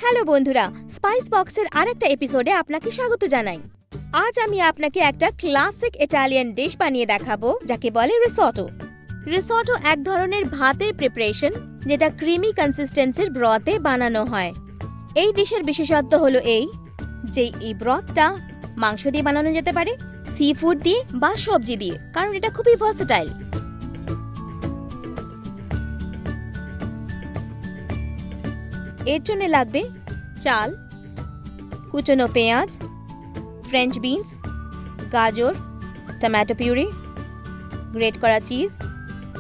Hello বন্ধুরা, spice বক্সের আরেকটা এপিসোডে আপনাকে স্বাগত জানাই। আজ আমি আপনাকে একটা ক্লাসিক ইটালিয়ান ডিশ বানিয়ে দেখাবো, যাকে বলে রিসোটো। রিসোটো এক ধরনের ভাতের প্রিপারেশন, যেটা ক্রিমি কনসিস্টেন্সির ব্রথে বানানো হয়। এই ডিশের বিশেষত্ব হলো এই যে এই ব্রথটা মাংস দিয়ে বানানো যেতে পারে, সি ফুড দিয়ে বা সবজি দিয়ে, কারণ এটা খুবই ভার্সেটাইল। এর জন্য লাগবে চাল, কুচনো পেঁয়াজ, ফ্রেঞ্চ বিনস, গাজর, টমেটো পিউরি, গ্রেট করা চিজ,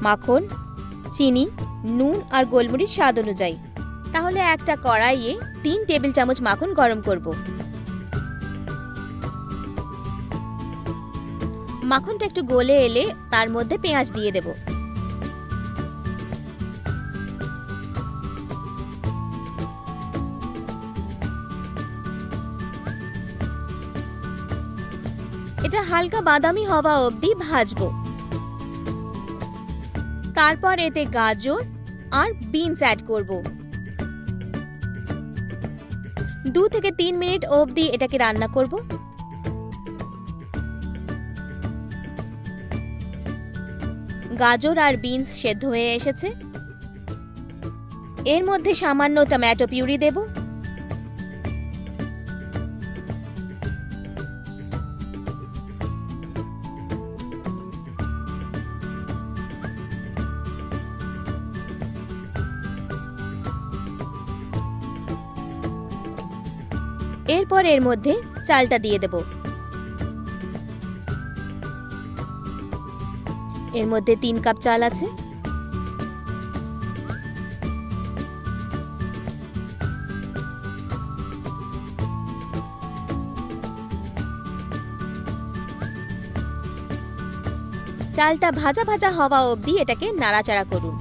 মাখন, চিনি, নুন আর গোলমরিচ স্বাদ অনুযায়ী। তাহলে একটা কড়াইয়ে 3 টেবিল চামচ মাখন গরম করব। মাখনটা একটু গলে এলে তার মধ্যে পেঁয়াজ দিয়ে দেব। এটা হালকা বাদামি হওয়া অবধি ভাজবো। তারপর এতে গাজর আর বিনস অ্যাড করব। 2 থেকে 3 মিনিট অবধি এটাকে রান্না করব। গাজর আর বিনস সেদ্ধ হয়ে এসেছে। এর মধ্যে সামান্য টমেটো পিউরি দেব। এরপর এর মধ্যে চালটা দিয়ে দেব। এর মধ্যে 3 কাপ চাল আছে। চালটা ভাজা ভাজা হওয়া অবধি এটাকে নাড়াচাড়া করুন।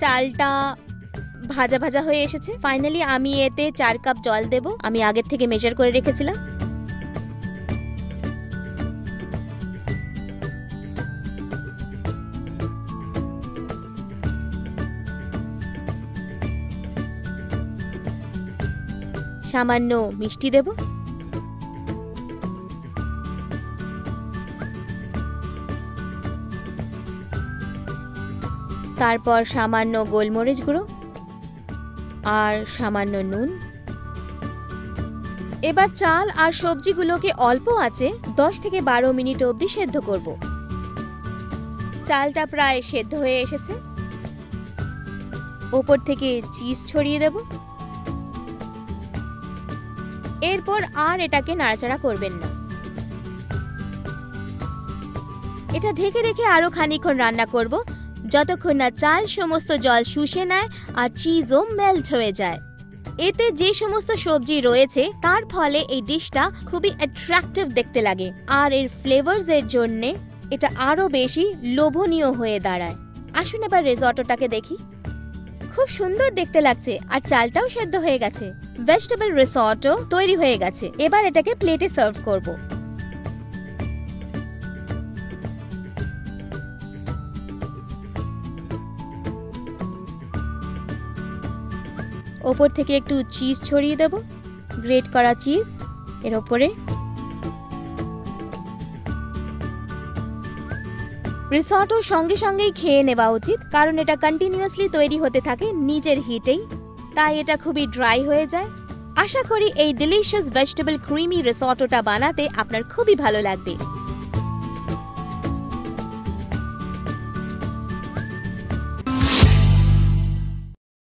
চালটা ভাজা ভাজা হয়ে এসেছে। ফাইনালি আমি এতে 4 কাপ জল দেব। আমি আগের থেকে মেজার করে রেখেছিলাম। সামান্য মিষ্টি দেব। তারপর সামান্য গোলমরিচ গুঁড়ো আর সামান্য নুন। এবার চাল আর সবজিগুলোকে অল্প আঁচে 10 থেকে 12 মিনিট অবধি সেদ্ধ করব। চালটা প্রায় সেদ্ধ হয়ে এসেছে। ওপর থেকে চিজ ছড়িয়ে দেব। এরপর আর এটাকে নাড়াচাড়া করবেন না। এটা ঢেকে রেখে আরো খানিকক্ষণ রান্না করব, যতক্ষণ না চাল সমস্ত জল শুষে নেয় আর চিজও মেল্ট হয়ে যায়। এতে যে সমস্ত সবজি রয়েছে তার ফলে এই ডিশটা খুবই অ্যাট্রাকটিভ দেখতে লাগে, আর এর ফ্লেভারস এর জন্য এটা আরো বেশি লোভনীয় হয়ে দাঁড়ায়। আসুন এবার রিসোটোটাকে দেখি। খুব সুন্দর দেখতে লাগছে আর চালটাও সেদ্ধ হয়ে গেছে। ভেজিটেবল রিসোটো তৈরি হয়ে গেছে। এবার এটাকে প্লেটে সার্ভ করব। ওপর থেকে একটু চিজ ছড়িয়ে দেব, গ্রেট করা চিজ এর ওপরে। রিসোটো সঙ্গে সঙ্গেই খেয়ে নেওয়া উচিত, কারণ এটা কন্টিনিউয়াসলি তৈরি হতে থাকে নিজের হিটেই, তাই এটা খুবই ড্রাই হয়ে যায়। আশা করি এই ডিলিশিয়াস ভেজিটেবল ক্রিমি রিসোটোটা বানাতে আপনার খুবই ভালো লাগবে।